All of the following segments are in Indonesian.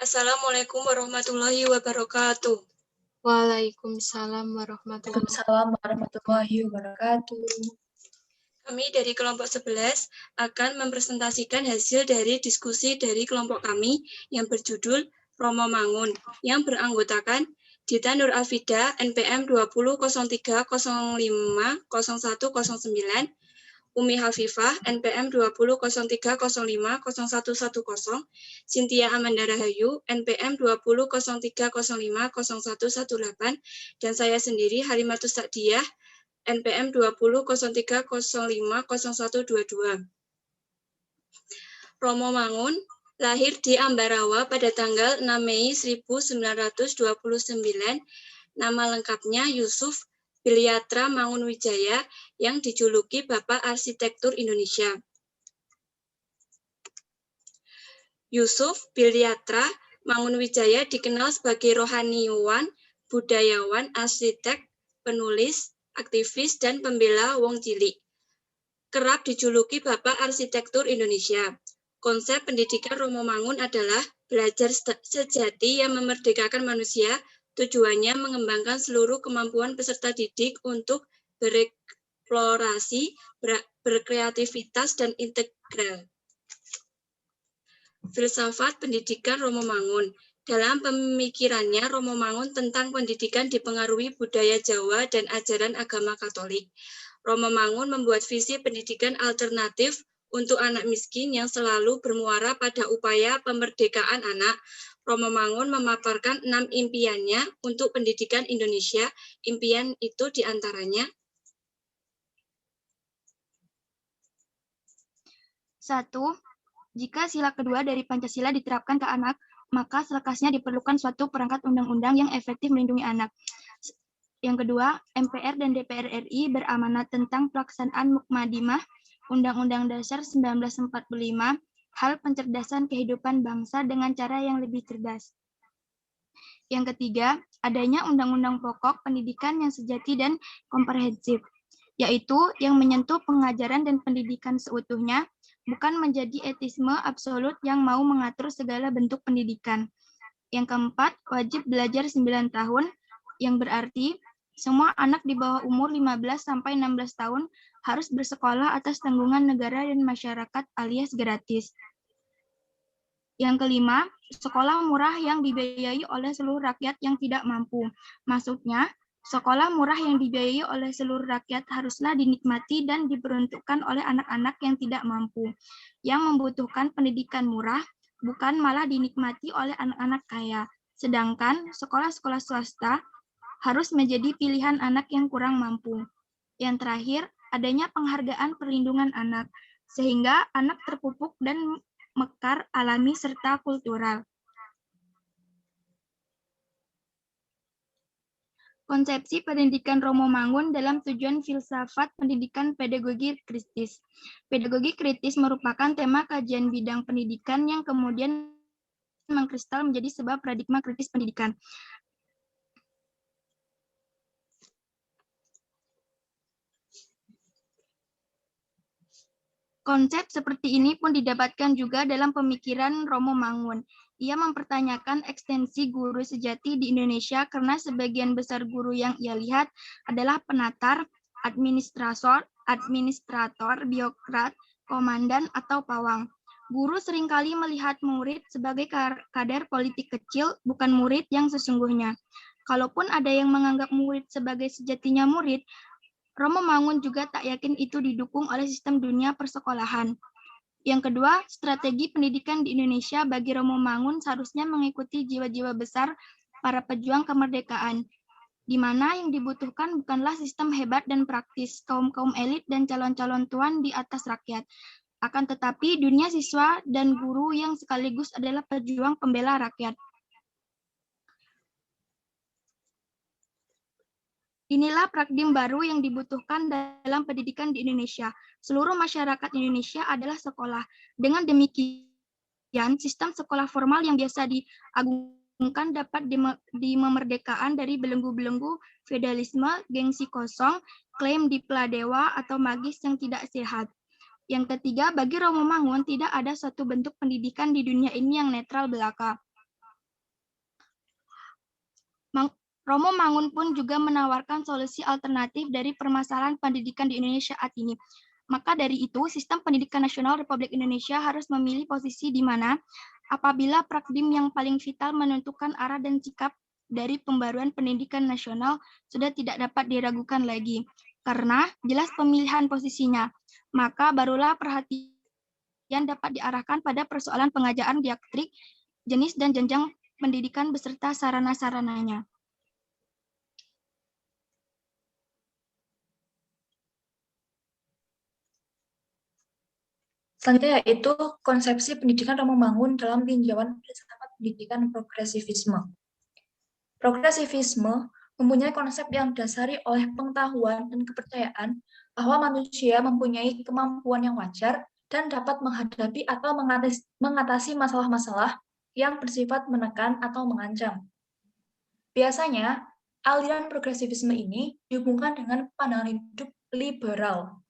Assalamualaikum warahmatullahi wabarakatuh. Waalaikumsalam warahmatullahi wabarakatuh. Waalaikumsalam warahmatullahi wabarakatuh. Kami dari kelompok 11 akan mempresentasikan hasil dari diskusi dari kelompok kami yang berjudul Romo Mangun yang beranggotakan Dita Nur Afida NPM 20.05.05.0109, Umi Hafifah NPM 20.03.05.0110, Cynthia Amanda Rahayu NPM 20.03.05.0118, dan saya sendiri Halimatus Sa'diyah NPM 20.03.05.0122. Romo Mangun lahir di Ambarawa pada tanggal 6 Mei 1929. Nama lengkapnya Yusuf Bilyatra Mangunwijaya yang dijuluki Bapak Arsitektur Indonesia. Yusuf Bilyatra Mangunwijaya dikenal sebagai rohaniawan, budayawan, arsitek, penulis, aktivis, dan pembela wong cilik. Kerap dijuluki Bapak Arsitektur Indonesia. Konsep pendidikan Romo Mangun adalah belajar sejati yang memerdekakan manusia. Tujuannya mengembangkan seluruh kemampuan peserta didik untuk bereksplorasi, berkreativitas, dan integral. Filsafat pendidikan Romo Mangun. Dalam pemikirannya, Romo Mangun tentang pendidikan dipengaruhi budaya Jawa dan ajaran agama Katolik. Romo Mangun membuat visi pendidikan alternatif untuk anak miskin yang selalu bermuara pada upaya pemerdekaan anak. Romo Mangun memaparkan 6 impiannya untuk pendidikan Indonesia. Impian itu diantaranya: 1. Jika sila kedua dari Pancasila diterapkan ke anak, maka selekasnya diperlukan suatu perangkat undang-undang yang efektif melindungi anak. Yang kedua, MPR dan DPR RI beramanat tentang pelaksanaan Mukmadimah Undang-Undang Dasar 1945, hal pencerdasan kehidupan bangsa dengan cara yang lebih cerdas. Yang ketiga, adanya undang-undang pokok pendidikan yang sejati dan komprehensif, yaitu yang menyentuh pengajaran dan pendidikan seutuhnya, bukan menjadi etisme absolut yang mau mengatur segala bentuk pendidikan. Yang keempat, wajib belajar 9 tahun, yang berarti semua anak di bawah umur 15-16 tahun harus bersekolah atas tanggungan negara dan masyarakat alias gratis. Yang kelima, sekolah murah yang dibiayai oleh seluruh rakyat yang tidak mampu. Maksudnya, sekolah murah yang dibiayai oleh seluruh rakyat haruslah dinikmati dan diperuntukkan oleh anak-anak yang tidak mampu, yang membutuhkan pendidikan murah, bukan malah dinikmati oleh anak-anak kaya. Sedangkan sekolah-sekolah swasta harus menjadi pilihan anak yang kurang mampu. Yang terakhir, adanya penghargaan perlindungan anak, sehingga anak terpupuk dan mekar alami serta kultural. Konsepsi pendidikan Romo Mangun dalam tujuan filsafat pendidikan pedagogi kritis. Pedagogi kritis merupakan tema kajian bidang pendidikan yang kemudian mengkristal menjadi sebuah paradigma kritis pendidikan. Konsep seperti ini pun didapatkan juga dalam pemikiran Romo Mangun. Ia mempertanyakan eksistensi guru sejati di Indonesia karena sebagian besar guru yang ia lihat adalah penatar, administrator, birokrat, komandan, atau pawang. Guru seringkali melihat murid sebagai kader politik kecil, bukan murid yang sesungguhnya. Kalaupun ada yang menganggap murid sebagai sejatinya murid, Romo Mangun juga tak yakin itu didukung oleh sistem dunia persekolahan. Yang kedua, strategi pendidikan di Indonesia bagi Romo Mangun seharusnya mengikuti jiwa-jiwa besar para pejuang kemerdekaan, di mana yang dibutuhkan bukanlah sistem hebat dan praktis, kaum-kaum elit dan calon-calon tuan di atas rakyat, akan tetapi dunia siswa dan guru yang sekaligus adalah pejuang pembela rakyat. Inilah paradigma baru yang dibutuhkan dalam pendidikan di Indonesia. Seluruh masyarakat Indonesia adalah sekolah. Dengan demikian, sistem sekolah formal yang biasa diagungkan dapat dimemerdekakan dari belenggu-belenggu feodalisme, gengsi kosong, klaim dipladewa, atau magis yang tidak sehat. Yang ketiga, bagi Romo Mangun tidak ada suatu bentuk pendidikan di dunia ini yang netral belaka. Romo Mangun pun juga menawarkan solusi alternatif dari permasalahan pendidikan di Indonesia saat ini. Maka dari itu, sistem pendidikan nasional Republik Indonesia harus memilih posisi di mana apabila Prakdim yang paling vital menentukan arah dan sikap dari pembaruan pendidikan nasional sudah tidak dapat diragukan lagi. Karena jelas pemilihan posisinya, maka barulah perhatian dapat diarahkan pada persoalan pengajaran didaktik, jenis dan jenjang pendidikan beserta sarana-sarananya. Selanjutnya yaitu konsepsi pendidikan Romo Mangun dalam tinjauan filsafat pendidikan progresivisme. Progresivisme mempunyai konsep yang didasari oleh pengetahuan dan kepercayaan bahwa manusia mempunyai kemampuan yang wajar dan dapat menghadapi atau mengatasi masalah-masalah yang bersifat menekan atau mengancam. Biasanya, aliran progresivisme ini dihubungkan dengan pandangan hidup liberal.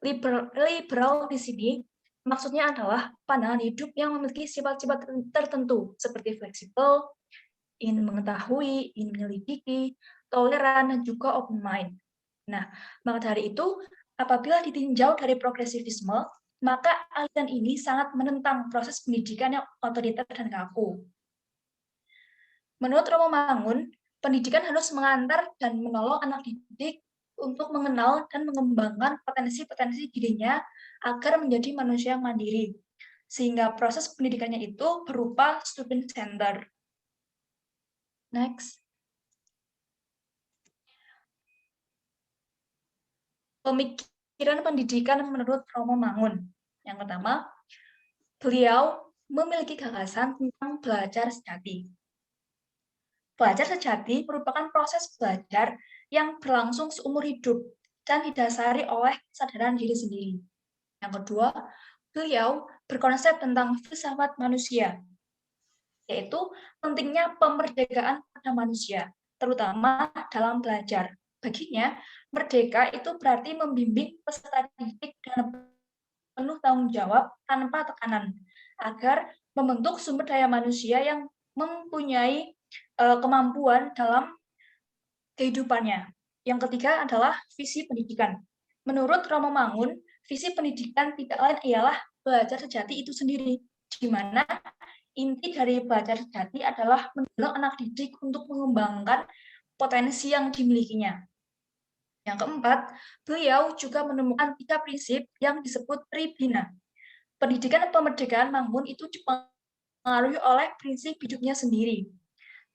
Liberal di sini maksudnya adalah pandangan hidup yang memiliki sifat-sifat tertentu seperti fleksibel, ingin mengetahui, ingin menyelidiki, toleran, dan juga open mind. Nah, maka dari itu, apabila ditinjau dari progresivisme, maka aliran ini sangat menentang proses pendidikan yang otoriter dan kaku. Menurut Romo Mangun, pendidikan harus mengantar dan menolong anak didik untuk mengenal dan mengembangkan potensi-potensi dirinya agar menjadi manusia yang mandiri, sehingga proses pendidikannya itu berupa student center. Next. Pemikiran pendidikan menurut Romo Mangun. Yang pertama, beliau memiliki gagasan tentang belajar sejati. Belajar sejati merupakan proses belajar yang berlangsung seumur hidup dan didasari oleh kesadaran diri sendiri. Yang kedua, beliau berkonsep tentang filsafat manusia, yaitu pentingnya pemerdekaan pada manusia, terutama dalam belajar. Baginya, merdeka itu berarti membimbing peserta didik dengan penuh tanggung jawab tanpa tekanan, agar membentuk sumber daya manusia yang mempunyai kemampuan dalam kehidupannya. Yang ketiga adalah visi pendidikan. Menurut Romo Mangun, visi pendidikan tidak lain ialah belajar sejati itu sendiri, di mana inti dari belajar sejati adalah mendorong anak didik untuk mengembangkan potensi yang dimilikinya. Yang keempat, beliau juga menemukan 3 prinsip yang disebut tribina. Pendidikan pemerdekaan Mangun itu dipengaruhi oleh prinsip hidupnya sendiri,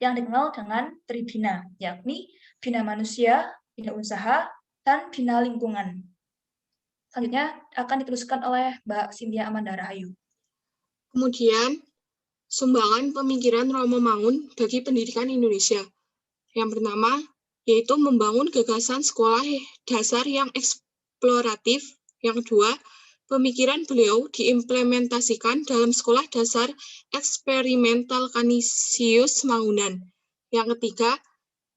yang dikenal dengan tribina, yakni bina manusia, bina usaha, dan bina lingkungan. Selanjutnya akan diteruskan oleh Mbak Cynthia Amanda Rahayu. Kemudian, sumbangan pemikiran Romo Mangun bagi pendidikan Indonesia. Yang pertama, yaitu membangun gagasan sekolah dasar yang eksploratif. Yang kedua, pemikiran beliau diimplementasikan dalam sekolah dasar eksperimental Canisius Mangunan. Yang ketiga,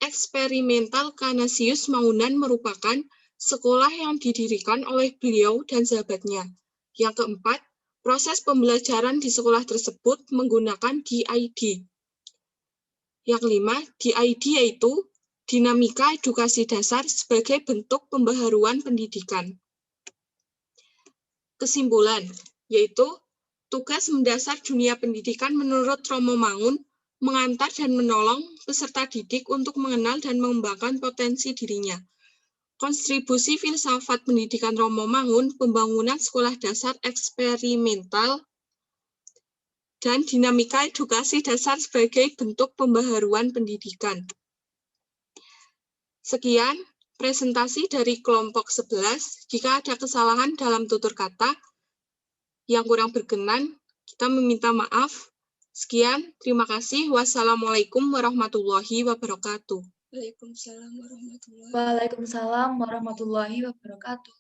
eksperimental Canisius Mangunan merupakan sekolah yang didirikan oleh beliau dan sahabatnya. Yang keempat, proses pembelajaran di sekolah tersebut menggunakan DID. Yang kelima, DID yaitu dinamika edukasi dasar sebagai bentuk pembaharuan pendidikan. Kesimpulan, yaitu tugas mendasar dunia pendidikan menurut Romo Mangun mengantar dan menolong peserta didik untuk mengenal dan mengembangkan potensi dirinya. Kontribusi filsafat pendidikan Romo Mangun, pembangunan sekolah dasar eksperimental, dan dinamika edukasi dasar sebagai bentuk pembaharuan pendidikan. Sekian presentasi dari kelompok 11. Jika ada kesalahan dalam tutur kata yang kurang berkenan, kita meminta maaf. Sekian, terima kasih. Wassalamualaikum warahmatullahi wabarakatuh. Waalaikumsalam warahmatullahi wabarakatuh. Waalaikumsalam warahmatullahi wabarakatuh.